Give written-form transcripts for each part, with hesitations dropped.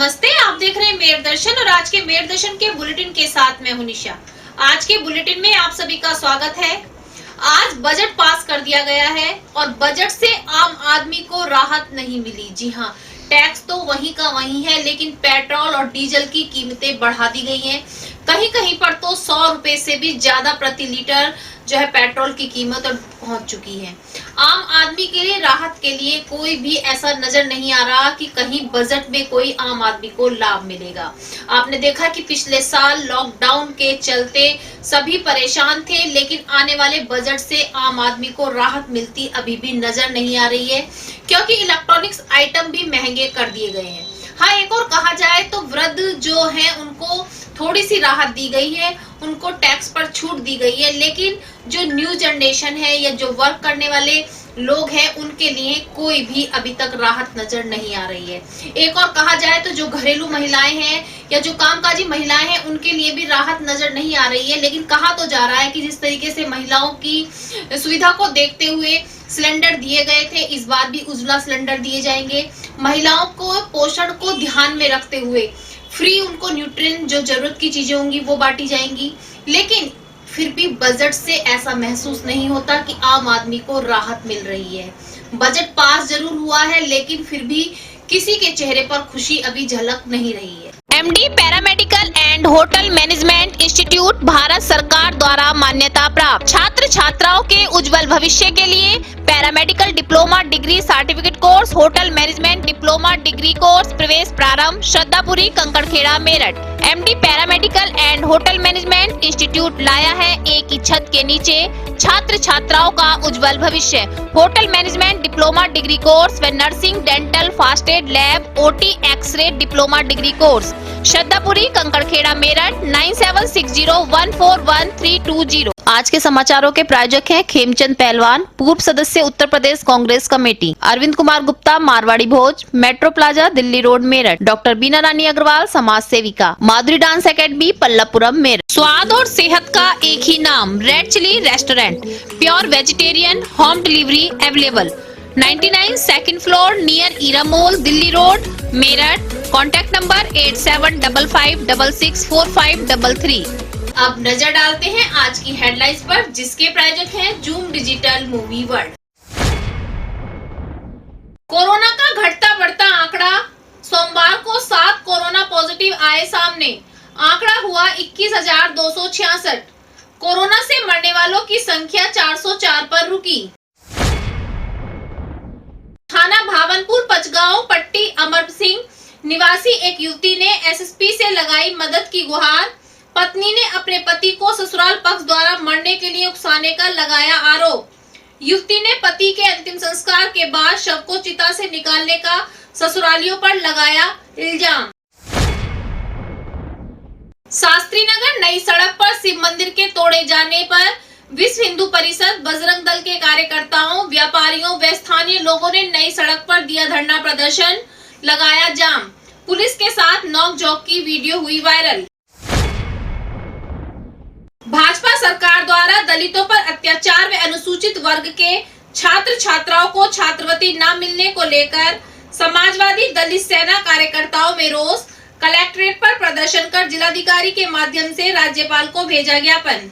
नमस्ते, आप देख रहे हैं मेयर दर्शन और आज के मेयर दर्शन के बुलेटिन के साथ मैं हूं निशा। आज के बुलेटिन में आप सभी का स्वागत है। आज बजट पास कर दिया गया है और बजट से आम आदमी को राहत नहीं मिली। जी हां, टैक्स तो वहीं का वहीं है, लेकिन पेट्रोल और डीजल की कीमतें बढ़ा दी गई हैं। कहीं कहीं पर तो 100 रुपए से भी ज्यादा प्रति लीटर जो है पेट्रोल की कीमत पहुंच चुकी है। आम आदमी के लिए राहत के लिए कोई भी ऐसा नजर नहीं आ रहा कि कहीं बजट में कोई आम आदमी को लाभ मिलेगा। आपने देखा कि पिछले साल लॉकडाउन के चलते सभी परेशान थे, लेकिन आने वाले बजट से आम आदमी को राहत मिलती अभी भी नजर नहीं आ रही है, क्योंकि इलेक्ट्रॉनिक्स आइटम भी महंगे कर दिए गए हैं। हाँ, एक और कहा जाए तो वृद्ध जो है उनको थोड़ी सी राहत दी गई है, उनको टैक्स पर छूट दी गई है, लेकिन जो न्यू जनरेशन है या जो वर्क करने वाले लोग हैं उनके लिए कोई भी अभी तक राहत नजर नहीं आ रही है। एक और कहा जाए तो जो घरेलू महिलाएं हैं या जो कामकाजी महिलाएं हैं उनके लिए भी राहत नजर नहीं आ रही है, लेकिन कहा तो जा रहा है कि जिस तरीके से महिलाओं की सुविधा को देखते हुए सिलेंडर दिए गए थे, इस बार भी उज्ज्वला सिलेंडर दिए जाएंगे। महिलाओं को पोषण को ध्यान में रखते हुए फ्री उनको न्यूट्रिएंट जो जरूरत की चीजें होंगी वो बांटी जाएंगी, लेकिन फिर भी बजट से ऐसा महसूस नहीं होता कि आम आदमी को राहत मिल रही है। बजट पास जरूर हुआ है, लेकिन फिर भी किसी के चेहरे पर खुशी अभी झलक नहीं रही है। MD paramedical and hotel management institute Bharat सरकार द्वारा मान्यता प्राप्त। छात्र छात्राओं के उज्जवल भविष्य के लिए paramedical diploma degree certificate course, hotel management diploma degree course प्रवेश प्रारंभ। Shraddhapuri, Kankarkhera, Meerut. MD paramedical and hotel management institute लाया है एक ही छत के नीचे छात्र छात्राओं का उज्जवल भविष्य। Hotel management diploma degree course व nursing, dental, first aid, lab, OT, x ray diploma degree course. Shraddhapuri, Kankarkhera, Meerut. 9760141320। आज के समाचारों के प्रायोजक हैं खेमचंद पहलवान, पूर्व सदस्य Uttar Pradesh Congress committee. Arvind Kumar Gupta, Marwari Bhoj, metro plaza, Delhi road, Meerut. Doctor Bina Rani Agarwal, समाज सेविका। Madhuri dance academy, Pallavpuram, Meerut. स्वाद और सेहत का एक ही नाम, red chilli restaurant. Pure vegetarian, home delivery available. 99 second floor near Era mall, Delhi road, Meerut. Contact number 8755664533। अब नजर डालते हैं आज की हेडलाइंस पर, जिसके प्रायोजक हैं zoom digital movie world. Corona का घटता बढ़ता आंकड़ा, सोमवार को 7 कोरोना पॉजिटिव आए सामने। आंकड़ा हुआ 21,266। कोरोना से मरने वालों की संख्या 404 पर रुकी। थाना भावनपुर पचगांव पट्टी अमर सिंह निवासी एक युवती ने एसएसपी से लगाई मदद की गुहार। पत्नी ने अपने पति को ससुराल पक्ष द्वारा मरने के लिए उकसाने का लगाया आरोप। युवती ने पति के अंतिम संस्कार के बाद शव को चिता से निकालने का ससुरालियों पर लगाया इल्जाम। शास्त्री नगर नई सड़क पर शिव मंदिर के तोड़े जाने पर विश्व हिंदू परिषद, बजरंग दल के कार्यकर्ताओं, व्यापारियों व स्थानीय लोगों ने नई सड़क पर दिया धरना प्रदर्शन, लगाया जाम। पुलिस के साथ नोक-झोंक की वीडियो हुई वायरल। भाजपा सरकार द्वारा दलितों पर अत्याचार व अनुसूचित वर्ग के छात्र छात्राओं को छात्रवृत्ति न मिलने को लेकर समाजवादी दलित सेना कार्यकर्ताओं में रोष। कलेक्ट्रेट पर प्रदर्शन कर जिलाधिकारी के माध्यम से राज्यपाल को भेजा ज्ञापन।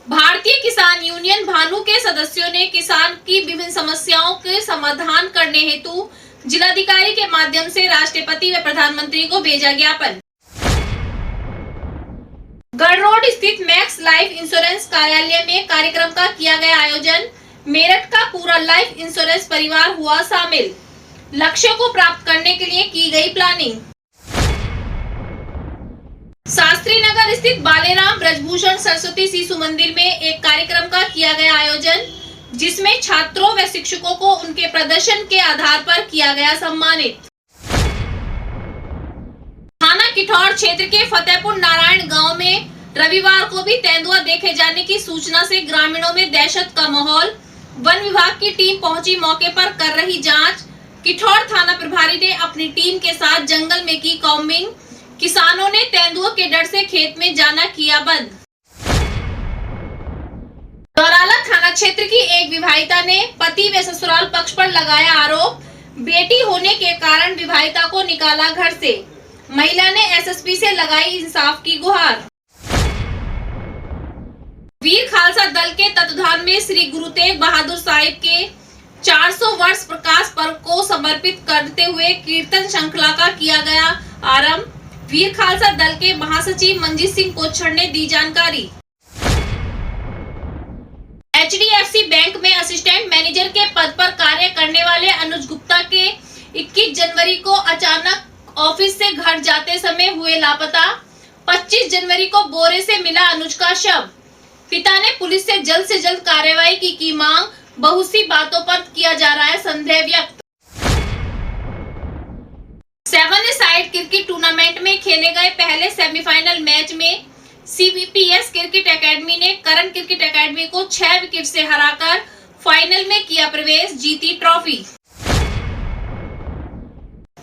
भारतीय किसान यूनियन भानु के सदस्यों ने किसान की विभिन्न समस्याओं के समाधान करने हेतु जिलाधिकारी के माध्यम से राष्ट्रपति व प्रधानमंत्री को भेजा ज्ञापन। गढ़ रोड स्थित मैक्स लाइफ इंश्योरेंस कार्यालय में कार्यक्रम का किया गया आयोजन। मेरठ का पूरा लाइफ इंश्योरेंस परिवार हुआ शामिल। लक्ष्यों को प्राप्त करने के लिए की गई प्लानिंग। शास्त्री नगर स्थित बालेराम ब्रजभूषण सरस्वती शिशु मंदिर में एक कार्यक्रम का किया गया आयोजन, जिसमें छात्रों व शिक्षकों को उनके प्रदर्शन के आधार पर किया गया सम्मानित। थाना किठौर क्षेत्र के फतेहपुर नारायण गांव में रविवार को भी तेंदुआ देखे जाने की सूचना से ग्रामीणों में दहशत का माहौल। वन विभाग की टीम पहुंची मौके पर कर रही जांच। किठौर थाना प्रभारी ने अपनी टीम के साथ जंगल में की कॉम्बिंग। किसानों ने तेंदुओं के डर से खेत में जाना किया बंद। दौराला थाना क्षेत्र की एक विवाहिता ने पति व ससुराल पक्ष पर लगाया आरोप। बेटी होने के कारण विवाहिता को निकाला घर से। महिला ने एसएसपी से लगाई इंसाफ की गुहार। वीर खालसा दल के तत्वाधान में श्री गुरु तेग बहादुर साहिब के 400 वर्ष प्रकाश पर्व को समर्पित करते हुए कीर्तन श्रृंखला का किया गया आरंभ। वीर खालसा दल के महासचिव मंजीत सिंह कोच्छड़ ने दी जानकारी। HDFC बैंक में असिस्टेंट मैनेजर के पद पर कार्य करने वाले अनुज गुप्ता के 21 जनवरी को अचानक ऑफिस से घर जाते समय हुए लापता। 25 जनवरी को बोरे से मिला अनुज का शव। पिता ने पुलिस से जल्द कार्रवाई की मांग। बहुत सी बातों पर किया जा रहा है संदेह व्यक्त। 7-a-साइड क्रिकेट टूर्नामेंट में खेले गए पहले सेमीफाइनल मैच में CBPS क्रिकेट एकेडमी ने करण क्रिकेट एकेडमी को 6 विकेट से हराकर फाइनल में किया प्रवेश, जीती ट्रॉफी।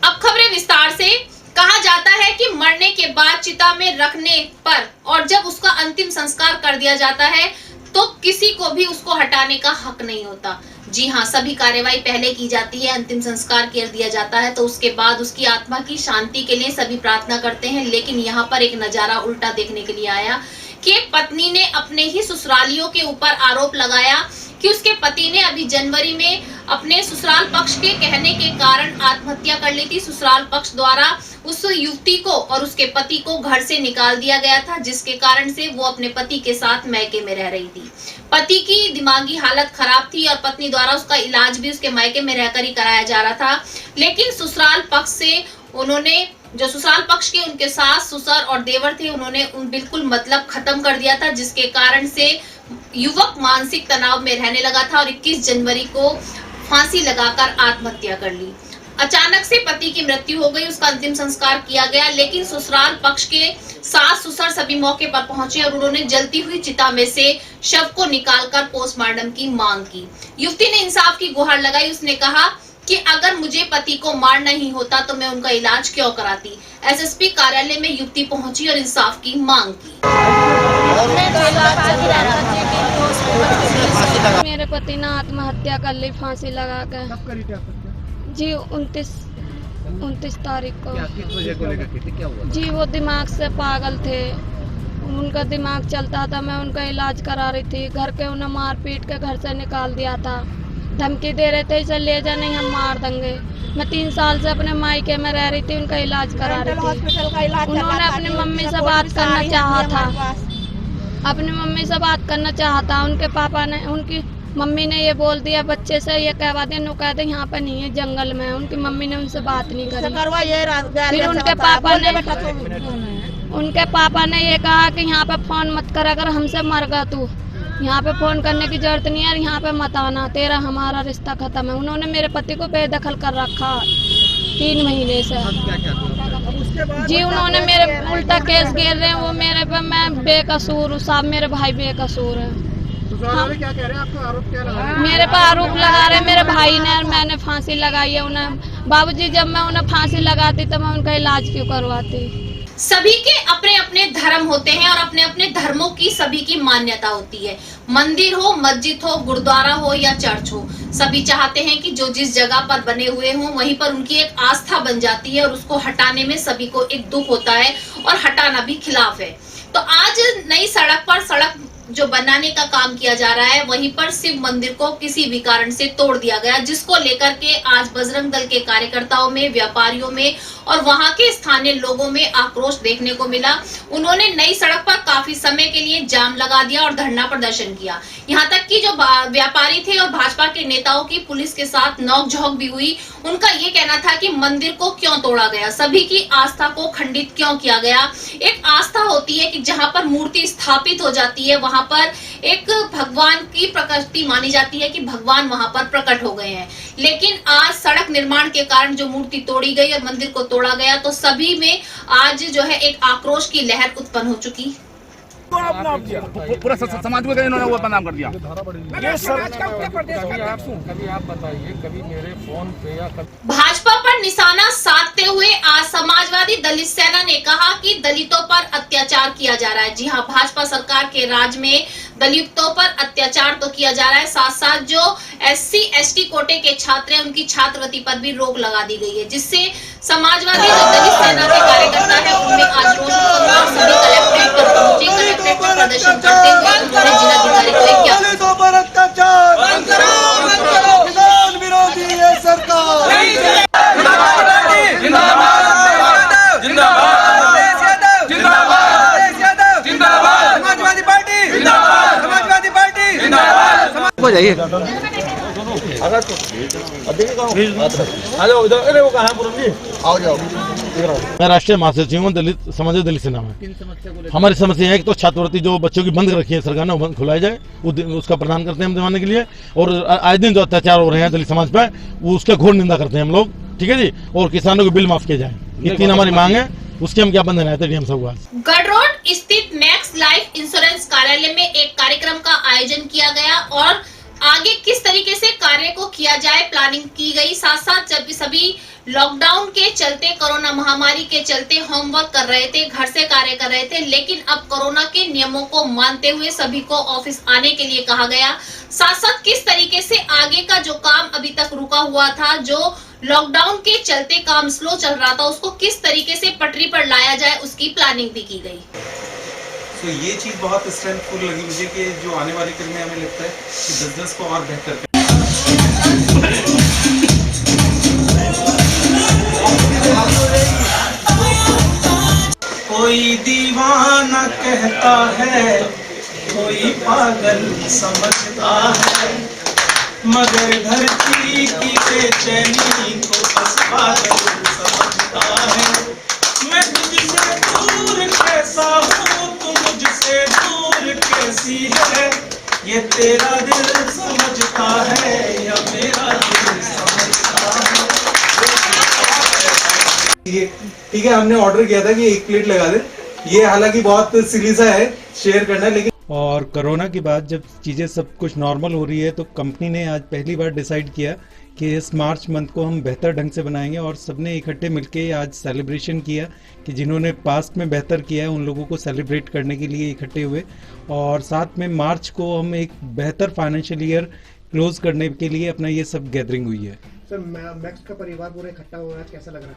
अब खबरें विस्तार से। कहा जाता है कि मरने के बाद चिता में रखने पर और जब उसका अंतिम संस्कार कर दिया जाता है तो किसी को भी उसको हटाने का हक नहीं होता। जी हाँ, सभी कार्यवाही पहले की जाती है, अंतिम संस्कार कर दिया जाता है तो उसके बाद उसकी आत्मा की शांति के लिए सभी प्रार्थना करते हैं। लेकिन यहाँ पर एक नजारा उल्टा देखने के लिए आया कि एक पत्नी ने अपने ही ससुरालियों के ऊपर आरोप लगाया कि उसके पति ने अभी जनवरी में अपने ससुराल पक्ष के कहने के कारण आत्महत्या कर ली थी। ससुराल पक्ष द्वारा उस युवती को और उसके पति को घर से निकाल दिया गया था, जिसके कारण से वो अपने पति के साथ मायके में रह रही थी। पति की दिमागी हालत खराब थी और पत्नी द्वारा उसका इलाज भी उसके मायके में रहकर ही कराया जा रहा था। लेकिन ससुराल पक्ष से उन्होंने जो ससुराल पक्ष के उनके सास, ससुर और देवर थे, उन्होंने बिल्कुल मतलब खत्म कर दिया था, जिसके कारण से युवक मानसिक तनाव में रहने लगा था और 21 जनवरी को फांसी लगाकर आत्महत्या कर ली। अचानक से पति की मृत्यु हो गई, उसका अंतिम संस्कार किया गया। लेकिन ससुराल पक्ष के सास ससुर सभी मौके पर पहुंचे और उन्होंने जलती हुई चिता में से शव को निकालकर पोस्टमार्टम की मांग की। युवती ने इंसाफ की गुहार लगाई। उसने कहा कि अगर मुझे पति को मार नहीं होता तो मैं उनका इलाज क्यों कराती। एसएसपी कार्यालय में युवती पहुंची और इंसाफ की मांग की। मेरे पति ने आत्महत्या कर ली फांसी लगा कर। कब करी थी आत्महत्या? जी 29 तारीख को। किस वजह को लेकर की थी, क्या हुआ? जी वो दिमाग से पागल थे, उनका दिमाग चलता था। मैं उनका इलाज करा रही थी। घर के उन्हें मार पीट के घर से निकाल दिया था। धमकी दे रहे थे इसे ले जा, नहीं हम मार देंगे। मैं 3 साल से अपने मायके में रह रही थी, उनका इलाज करा रही थी। उन्होंने अपनी मम्मी से बात करना चाहा था, अपनी मम्मी से बात करना चाहा था। उनके पापा ने, उनकी मम्मी ने ये बोल दिया बच्चे से, ये कहवा दे नो कह दे यहाँ पर नहीं है, जंगल में है। उनकी मम्मी ने उनसे बात नहीं करी। फिर उनके पापा ने ये कहा कि यहाँ पे फोन मत कर, अगर हमसे मर गया तू यहाँ पे फोन करने की जरूरत नहीं है, यहाँ पे मत आना, तेरा हमारा रिश्ता खत्म है। उन्होंने मेरे पति को बेदखल कर रखा 3 महीने से। जी उन्होंने मेरे उल्टा केस गिर रहे हैं वो मेरे पे, मैं बेकसूर हूँ, साहब मेरे भाई बेकसूर है। क्या कह रहे हैं? आपको आरोप क्या लगा रहे हैं? मेरे पे आरोप लगा रहे हैं मेरे भाई ने, और मैंने फांसी लगाई है उन्हें। बाबूजी जब मैं उन्हें फांसी लगाती तो मैं उनका इलाज क्यों करवाती। सभी के अपने अपने धर्म होते हैं और अपने अपने धर्मों की सभी की मान्यता होती है। मंदिर हो, मस्जिद हो, गुरुद्वारा हो या चर्च हो, सभी चाहते हैं कि जो जिस जगह पर बने हुए हों वहीं पर उनकी एक आस्था बन जाती है और उसको हटाने में सभी को एक दुख होता है और हटाना भी खिलाफ है। तो आज नई सड़क पर सड़क जो बनाने का काम किया जा रहा है, वहीं पर शिव मंदिर को किसी भी कारण से तोड़ दिया गया, जिसको लेकर के आज बजरंग दल के कार्यकर्ताओं में, व्यापारियों में और वहां के स्थानीय लोगों में आक्रोश देखने को मिला। उन्होंने नई सड़क पर काफी समय के लिए जाम लगा दिया और धरना प्रदर्शन किया। यहाँ तक कि जो व्यापारी थे और भाजपा के नेताओं की पुलिस के साथ नोकझोंक भी हुई। उनका ये कहना था कि मंदिर को क्यों तोड़ा गया, सभी की आस्था को खंडित क्यों किया गया। एक आस्था होती है कि जहाँ पर मूर्ति स्थापित हो जाती है वहां पर एक भगवान की प्रकृति मानी जाती है कि भगवान वहां पर प्रकट हो गए हैं। लेकिन आज सड़क निर्माण के कारण जो मूर्ति तोड़ी गई और मंदिर को तोड़ा गया, तो सभी में आज जो है एक आक्रोश की लहर उत्पन्न हो चुकी। पूरा समाज को इन्होंने वो बदनाम कर दिया। कभी आप बताइए, कभी मेरे फोन पे या भाजपा पर पर निशाना साधते हुए आज समाजवादी दलित सेना ने कहा कि दलितों पर अत्याचार किया जा रहा है। जी हां, भाजपा सरकार के राज में दलितों पर अत्याचार तो किया जा रहा है, साथ साथ जो SC/ST कोटे के छात्र हैं उनकी छात्रवृत्ति पर भी रोक लगा दी गई है, जिससे समाजवादी जो दलित सेना के कार्यकर्ता है उनमें आज रोष और सभी कलेक्ट्रेट पर पहुंचे। कलेक्ट्रेट पर प्रदर्शन करते हुए उन्होंने जिलाधिकारी को एक ज्ञापन पर अत्याचार बंद करो, किसान विरोधी है सरकार। जिंदाबाद जिंदाबाद जिंदाबाद जिंदाबाद समाजवादी पार्टी जिंदाबाद, समाजवादी पार्टी जिंदाबाद। हो जाइए आओ जाओ। मैं राष्ट्रीय महासचिव हूँ दलित समाज दलित सेना में। हमारी समस्या है कि तो छात्रवृत्ति जो बच्चों की बंद रखी है सरकार ने, वो बंद खुलाई जाए, उसका प्रदान करते हैं हम दिवाने के लिए। और आए दिन जो अत्याचार हो रहे हैं दलित समाज पे, वो उसका घोर निंदा करते हैं हम लोग, ठीक है जी। और किसानों के बिल माफ किए जाए, ये 3 हमारी मांग है, उसके हम ज्ञापन देना है डीएम साहब को। गढ़रोड स्थित मैक्स लाइफ इंश्योरेंस कार्यालय में एक कार्यक्रम का आयोजन किया गया और आगे किस तरीके से कार्य को किया जाए प्लानिंग की गई। साथ साथ जब सभी लॉकडाउन के चलते, कोरोना महामारी के चलते होमवर्क कर रहे थे, घर से कार्य कर रहे थे, लेकिन अब कोरोना के नियमों को मानते हुए सभी को ऑफिस आने के लिए कहा गया। साथ साथ किस तरीके से आगे का जो काम अभी तक रुका हुआ था, जो लॉकडाउन के चलते काम स्लो चल रहा था, उसको किस तरीके से पटरी पर लाया जाए, उसकी प्लानिंग भी की गई। तो ये चीज़ बहुत स्ट्रेंथफुल लगी मुझे कि जो आने वाले कल में हमें लगता है कि बिजनेस को और बेहतर करें। कोई दीवाना कहता है, कोई पागल समझता है, मगर धरती की बेचैनी को बस पागल समझता है। मैं तुझसे दूर कैसा हूँ, तू मुझसे दूर कैसी है, ये तेरा दिल समझता है या मेरा दिल समझता है। ठीक है, हमने ऑर्डर किया था कि 1 प्लेट लगा दे। ये हालांकि बहुत सिली सा है शेयर करना, लेकिन और कोरोना के बाद जब चीज़ें सब कुछ नॉर्मल हो रही है तो कंपनी ने आज पहली बार डिसाइड किया कि इस मार्च मंथ को हम बेहतर ढंग से बनाएंगे। और सबने इकट्ठे मिलके आज सेलिब्रेशन किया कि जिन्होंने पास्ट में बेहतर किया है उन लोगों को सेलिब्रेट करने के लिए इकट्ठे हुए। और साथ में मार्च को हम एक बेहतर फाइनेंशियल ईयर क्लोज करने के लिए अपना ये सब गैदरिंग हुई है। सर, मैक्स का परिवार पूरा इकट्ठा हो रहा है, कैसा लग रहा है?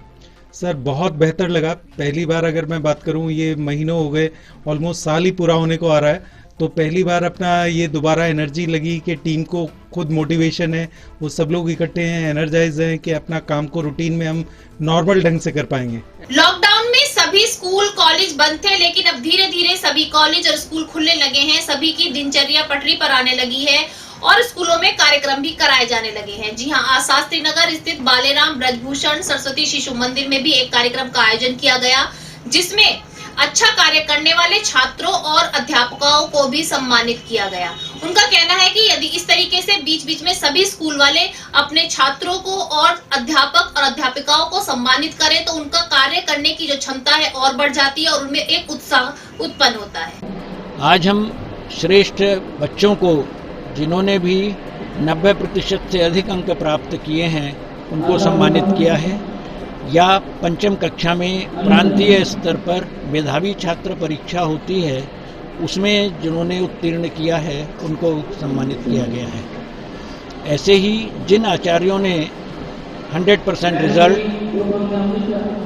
सर बहुत बेहतर लगा। पहली बार अगर मैं बात करूं, ये महीनों हो गए, ऑलमोस्ट साल ही पूरा होने को आ रहा है, तो पहली बार अपना ये दोबारा एनर्जी लगी कि टीम को खुद मोटिवेशन है, वो सब लोग इकट्ठे हैं, एनर्जाइज हैं कि अपना काम को रूटीन में हम नॉर्मल ढंग से कर पाएंगे। लॉकडाउन में सभी स्कूल कॉलेज बंद थे, लेकिन अब धीरे धीरे सभी कॉलेज और स्कूल खुलने लगे हैं, सभी की दिनचर्या पटरी पर आने लगी है और स्कूलों में कार्यक्रम भी कराए जाने लगे हैं। जी हां, आज शास्त्री नगर स्थित बालेराम ब्रजभूषण सरस्वती शिशु मंदिर में भी एक कार्यक्रम का आयोजन किया गया, जिसमें अच्छा कार्य करने वाले छात्रों और अध्यापकों को भी सम्मानित किया गया। उनका कहना है कि यदि इस तरीके से बीच बीच में सभी स्कूल वाले अपने छात्रों को और अध्यापक और अध्यापिकाओं को सम्मानित करें तो उनका कार्य करने की जो क्षमता है और बढ़ जाती है और उनमें एक उत्साह उत्पन्न होता है। आज हम श्रेष्ठ बच्चों को, जिन्होंने भी 90% से अधिक अंक प्राप्त किए हैं, उनको सम्मानित किया है। या पंचम कक्षा में प्रांतीय स्तर पर मेधावी छात्र परीक्षा होती है, उसमें जिन्होंने उत्तीर्ण किया है उनको सम्मानित किया गया है। ऐसे ही जिन आचार्यों ने 100% रिजल्ट,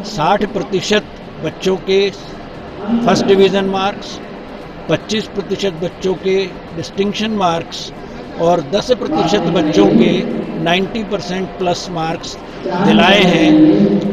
60% बच्चों के फर्स्ट डिवीज़न मार्क्स, 25% बच्चों के डिस्टिंक्शन मार्क्स और 10% बच्चों के 90% प्लस मार्क्स दिलाए हैं,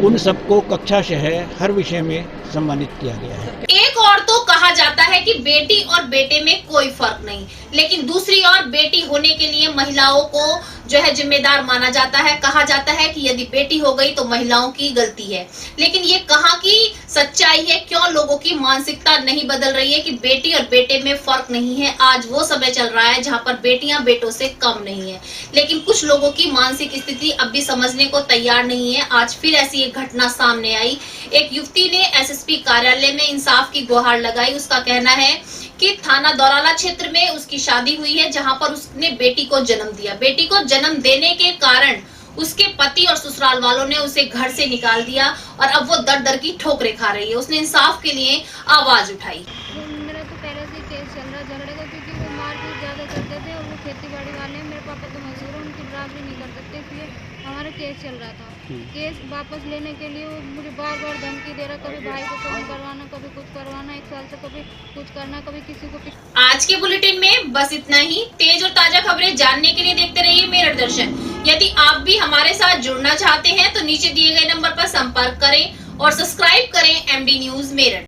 उन सबको कक्षाशः हर विषय में सम्मानित किया गया है। एक और तो कहा जाता है कि बेटी और बेटे में कोई फर्क नहीं, लेकिन दूसरी ओर बेटी होने के लिए महिलाओं को जो है जिम्मेदार माना जाता है। कहा जाता है कि यदि बेटी हो गई तो महिलाओं की गलती है, लेकिन ये कहाँ की सच्चाई है? क्यों लोगों की मानसिकता नहीं बदल रही है कि बेटी और बेटे में फर्क नहीं है? आज वो समय चल रहा है जहाँ पर बेटियां बेटों से कम नहीं है, लेकिन कुछ लोगों की मानसिक स्थिति अब भी समझने को तैयार नहीं है। आज फिर ऐसी एक घटना सामने आई। एक युवती ने एसएसपी कार्यालय में इंसाफ की गुहार लगाई। उसका कहना है कि थाना दौराला क्षेत्र में उसकी शादी हुई है, जहां पर उसने बेटी को जन्म दिया। बेटी को जन्म देने के कारण उसके पति और ससुराल वालों ने उसे घर से निकाल दिया और अब वो दर दर की ठोकरें खा रही है। उसने इंसाफ के लिए आवाज उठाई। मेरा तो पहले से केस चल रहा है झगड़े का, क्योंकि वो मारपीट ज़्यादा करते थे और वो खेती बाड़ी वाले हैं। मेरे पापा तो मजदूर हैं, उनकी बराबरी नहीं कर सकते, इसलिए हमारा केस चल रहा था। केस वापस लेने के लिए वो मुझे बार बार धमकी दे रहा, कभी भाई को फोन करवाना, कभी कुछ करवाना, 1 साल से कभी कुछ करना, कभी किसी को। आज के बुलेटिन में बस इतना ही। तेज और ताजा खबरें जानने के लिए देखते रहिए मेरठ दर्शन। यदि आप भी हमारे साथ जुड़ना चाहते हैं तो नीचे दिए गए नंबर पर संपर्क करें और सब्सक्राइब करें MD न्यूज मेरठ।